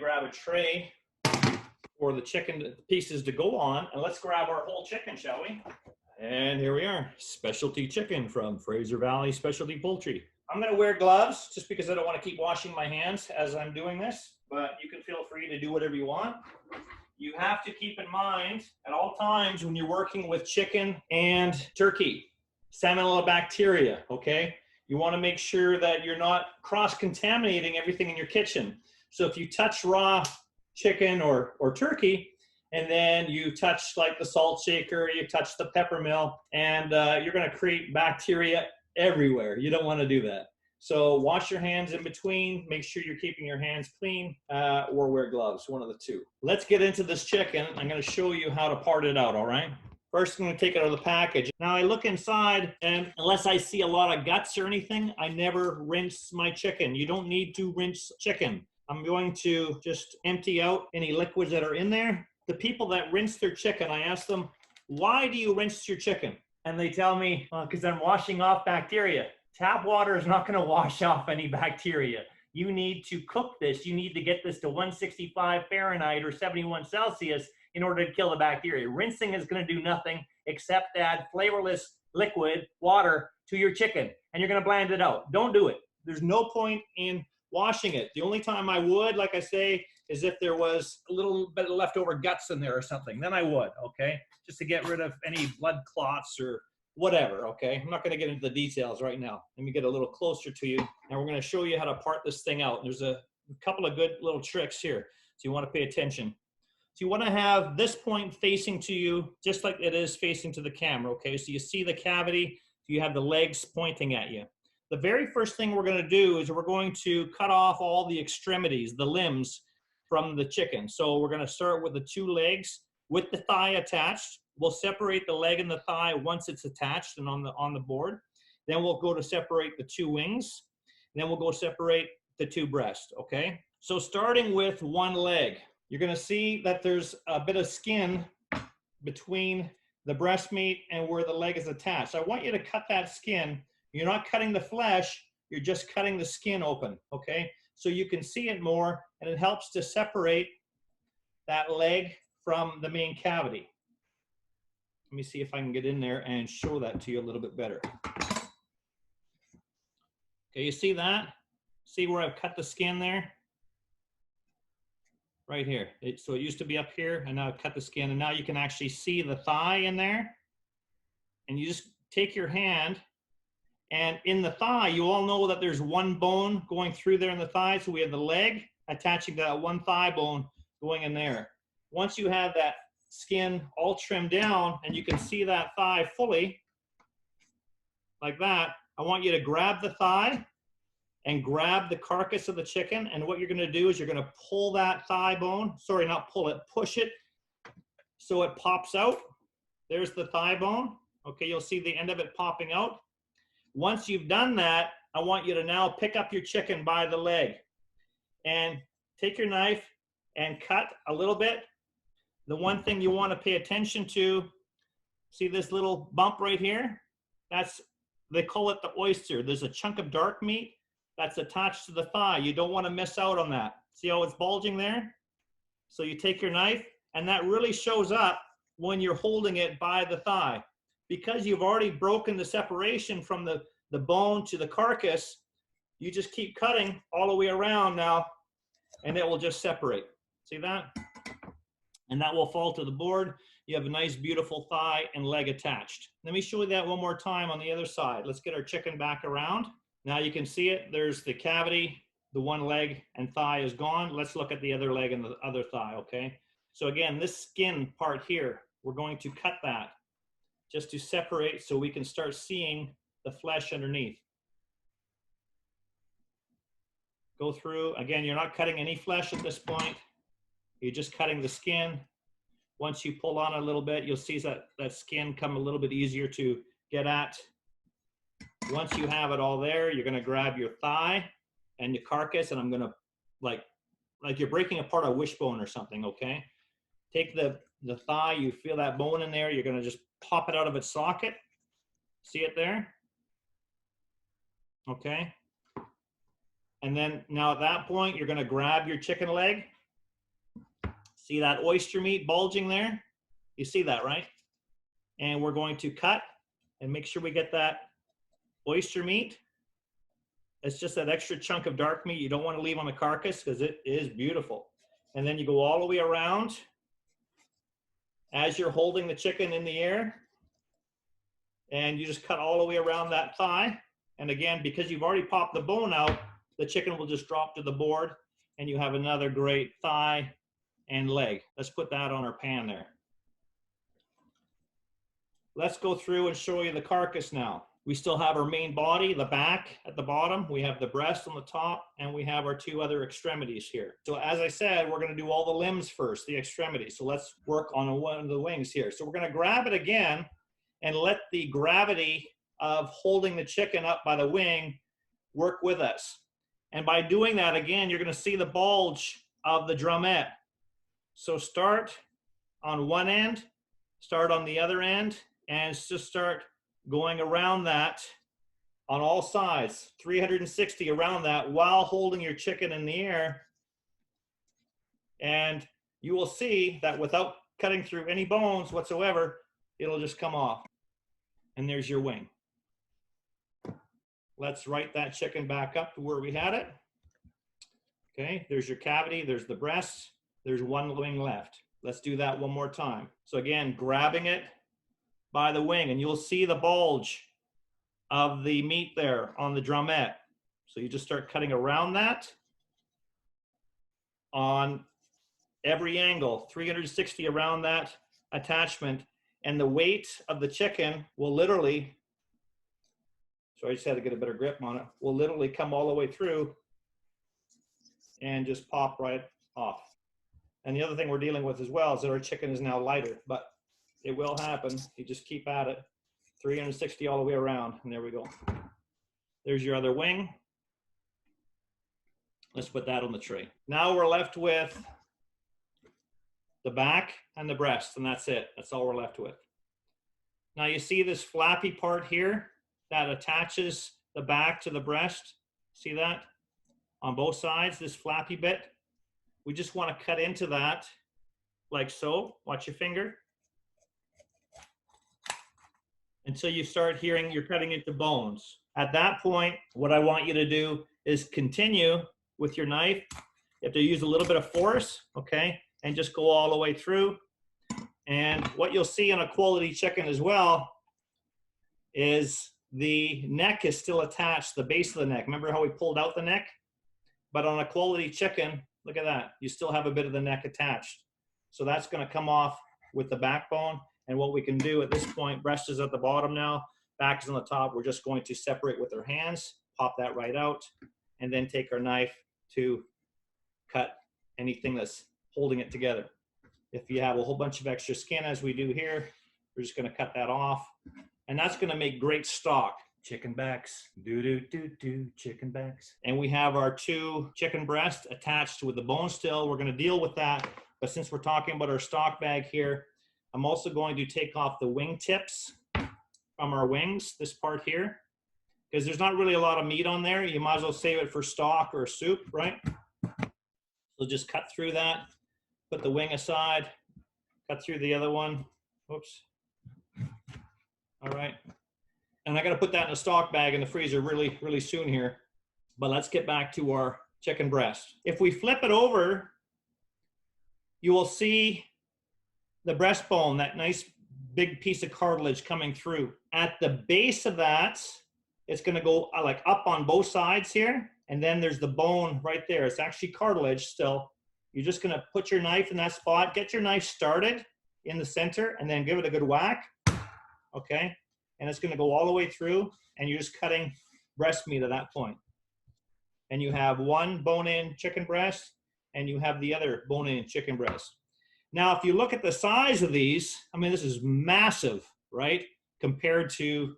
grab a tray for the chicken pieces to go on, and let's grab our whole chicken, shall we? And here we are, specialty chicken from Fraser Valley Specialty Poultry. I'm gonna wear gloves just because I don't want to keep washing my hands as I'm doing this, but you can feel free to do whatever you want. You have to keep in mind at all times when you're working with chicken and turkey, salmonella bacteria, okay? You want to make sure that you're not cross-contaminating everything in your kitchen. So if you touch raw chicken or turkey, and then you touch like the salt shaker, you touch the pepper mill, and you're going to create bacteria everywhere. You don't want to do that. So wash your hands in between, make sure you're keeping your hands clean, or wear gloves, one of the two. Let's get into this chicken. I'm going to show you how to part it out, all right? First, I'm going to take it out of the package. Now I look inside, and unless I see a lot of guts or anything, I never rinse my chicken. You don't need to rinse chicken. I'm going to just empty out any liquids that are in there. The people that rinse their chicken, I ask them, why do you rinse your chicken? And they tell me, because I'm washing off bacteria. Tap water is not going to wash off any bacteria. You need to cook this. You need to get this to 165 Fahrenheit or 71 Celsius in order to kill the bacteria. Rinsing is going to do nothing except add flavorless liquid water to your chicken, and you're going to bland it out. Don't do it. There's no point in washing it. The only time I would, like I say, is if there was a little bit of leftover guts in there or something. Then I would, okay? Just to get rid of any blood clots or whatever, okay? I'm not going to get into the details right now. Let me get a little closer to you, and we're going to show you how to part this thing out. There's a couple of good little tricks here, so you want to pay attention. So you want to have this point facing to you, just like it is facing to the camera, okay? So you see the cavity, you have the legs pointing at you. The very first thing we're going to do is we're going to cut off all the extremities, the limbs from the chicken. So we're going to start with the two legs with the thigh attached. We'll separate the leg and the thigh once it's attached and on the board. Then we'll go to separate the two wings. Then we'll go separate the two breasts, okay? So starting with one leg, you're going to see that there's a bit of skin between the breast meat and where the leg is attached. I want you to cut that skin. You're not cutting the flesh, you're just cutting the skin open, okay? So you can see it more, and it helps to separate that leg from the main cavity. Let me see if I can get in there and show that to you a little bit better. Okay, you see that? See where I've cut the skin there? Right here. So it used to be up here, and now I've cut the skin, and now you can actually see the thigh in there. And you just take your hand, and in the thigh, you all know that there's one bone going through there in the thigh. So we have the leg attaching to that one thigh bone going in there. Once you have that skin all trimmed down and you can see that thigh fully, like that, I want you to grab the thigh and grab the carcass of the chicken. And what you're going to do is you're going to pull that thigh bone, sorry, not pull it, push it so it pops out. There's the thigh bone. Okay, you'll see the end of it popping out. Once you've done that, I want you to now pick up your chicken by the leg and take your knife and cut a little bit. The one thing you want to pay attention to, see this little bump right here? They call it the oyster. There's a chunk of dark meat that's attached to the thigh. You don't want to miss out on that. See how it's bulging there? So you take your knife, and that really shows up when you're holding it by the thigh. Because you've already broken the separation from the bone to the carcass, you just keep cutting all the way around now, and it will just separate. See that? And that will fall to the board. You have a nice, beautiful thigh and leg attached. Let me show you that one more time on the other side. Let's get our chicken back around. Now you can see it. There's the cavity, the one leg and thigh is gone. Let's look at the other leg and the other thigh, okay? So again, this skin part here, we're going to cut that just to separate so we can start seeing the flesh underneath. Go through. Again, you're not cutting any flesh at this point. You're just cutting the skin. Once you pull on a little bit, you'll see that skin come a little bit easier to get at. Once you have it all there, you're going to grab your thigh and your carcass, and I'm going to, like you're breaking apart a wishbone or something, okay? Take the thigh, you feel that bone in there, you're going to just pop it out of its socket. See it there? Okay. And then now at that point, you're going to grab your chicken leg See that oyster meat bulging there? You see that, right? And we're going to cut and make sure we get that oyster meat. It's just that extra chunk of dark meat you don't want to leave on the carcass because it is beautiful. And then you go all the way around as you're holding the chicken in the air. And you just cut all the way around that thigh. And again, because you've already popped the bone out, the chicken will just drop to the board and you have another great thigh and leg. Let's put that on our pan there. Let's go through and show you the carcass now. We still have our main body, the back at the bottom. We have the breast on the top, and we have our two other extremities here. So as I said, we're gonna do all the limbs first, the extremities. So let's work on one of the wings here. So we're gonna grab it again and let the gravity of holding the chicken up by the wing work with us. And by doing that, again, you're gonna see the bulge of the drumette. So start on one end, start on the other end, and just start going around that on all sides, 360 around that while holding your chicken in the air. And you will see that without cutting through any bones whatsoever, it'll just come off. And there's your wing. Let's right that chicken back up to where we had it. Okay, there's your cavity, there's the breast, there's one wing left. Let's do that one more time. So again, grabbing it by the wing, and you'll see the bulge of the meat there on the drumette. So you just start cutting around that on every angle, 360 around that attachment, and the weight of the chicken will literally, so I just had to get a better grip on it, will literally come all the way through and just pop right off. And the other thing we're dealing with as well is that our chicken is now lighter, but it will happen. You just keep at it, 360 all the way around, and there we go. There's your other wing. Let's put that on the tray. Now we're left with the back and the breast, and that's it. That's all we're left with. Now you see this flappy part here that attaches the back to the breast. See that? On both sides, this flappy bit. We just want to cut into that like so. Watch your finger. Until you start hearing you're cutting into bones. At that point, what I want you to do is continue with your knife. You have to use a little bit of force, okay? And just go all the way through. And what you'll see in a quality chicken as well is the neck is still attached, the base of the neck. Remember how we pulled out the neck? But on a quality chicken, look at that. You still have a bit of the neck attached. So that's gonna come off with the backbone. And what we can do at this point, breast is at the bottom now, back is on the top. We're just going to separate with our hands, pop that right out, and then take our knife to cut anything that's holding it together. If you have a whole bunch of extra skin, as we do here, we're just gonna cut that off. And that's gonna make great stock. Chicken backs, chicken backs. And we have our two chicken breasts attached with the bone still. We're gonna deal with that. But since we're talking about our stock bag here, I'm also going to take off the wing tips from our wings, this part here, because there's not really a lot of meat on there. You might as well save it for stock or soup, right? So just cut through that, put the wing aside, cut through the other one. Oops. All right. And I got to put that in a stock bag in the freezer really, really soon here. But let's get back to our chicken breast. If we flip it over, you will see the breastbone, that nice big piece of cartilage coming through. At the base of that, it's gonna go like up on both sides here, and then there's the bone right there. It's actually cartilage still. You're just gonna put your knife in that spot, get your knife started in the center, and then give it a good whack, okay? And it's gonna go all the way through, and you're just cutting breast meat at that point. And you have one bone-in chicken breast, and you have the other bone-in chicken breast. Now, if you look at the size of these, I mean, this is massive, right? Compared to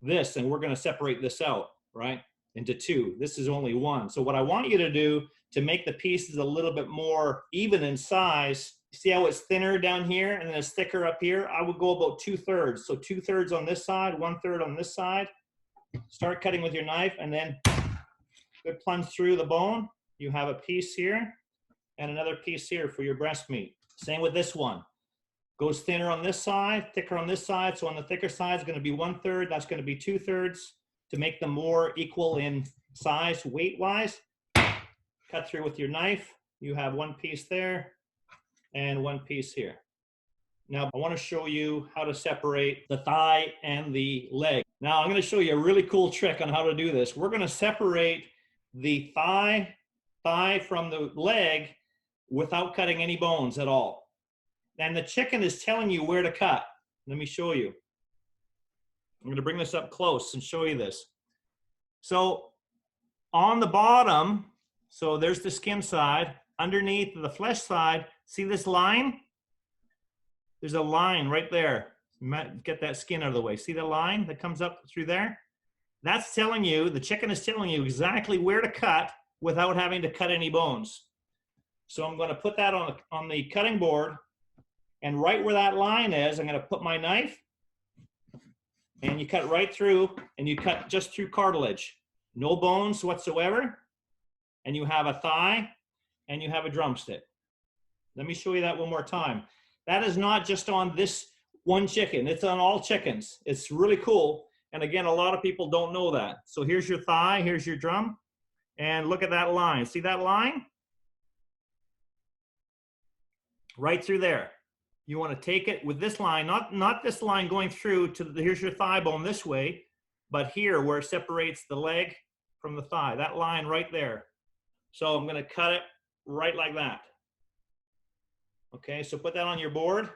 this, and we're gonna separate this out, right? Into two. This is only one. So what I want you to do to make the pieces a little bit more even in size, see how it's thinner down here and then it's thicker up here? I would go about 2/3. So 2/3 on this side, 1/3 on this side. Start cutting with your knife and then good plunge through the bone. You have a piece here. and another piece here for your breast meat. Same with this one. Goes thinner on this side, thicker on this side. So on the thicker side is going to be 1/3. That's going to be 2/3 to make them more equal in size, weight-wise. Cut through with your knife. You have one piece there and one piece here. Now, I want to show you how to separate the thigh and the leg. Now, I'm going to show you a really cool trick on how to do this. We're going to separate the thigh from the leg without cutting any bones at all. And the chicken is telling you where to cut. Let me show you. I'm going to bring this up close and show you this. So on the bottom, so there's the skin side. Underneath the flesh side, see this line? There's a line right there. Get that skin out of the way. See the line that comes up through there? That's telling you, the chicken is telling you exactly where to cut without having to cut any bones. So I'm going to put that on the cutting board, and right where that line is, I'm going to put my knife, and you cut right through, and you cut just through cartilage. No bones whatsoever, and you have a thigh, and you have a drumstick. Let me show you that one more time. That is not just on this one chicken. It's on all chickens. It's really cool. And again, a lot of people don't know that. So here's your thigh, here's your drum, and look at that line. See that line? Right through there. You want to take it with this line, not this line going through to here's your thigh bone this way, but here where it separates the leg from the thigh, that line right there. So I'm going to cut it right like that. Okay, so put that on your board,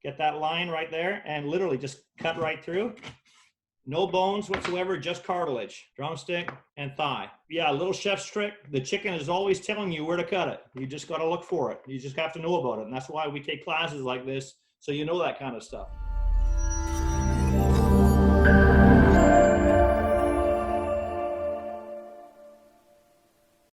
get that line right there, and literally just cut right through. No bones whatsoever, just cartilage, drumstick and thigh. Yeah, a little chef's trick. The chicken is always telling you where to cut it. You just got to look for it. You just have to know about it. And that's why we take classes like this, so you know that kind of stuff.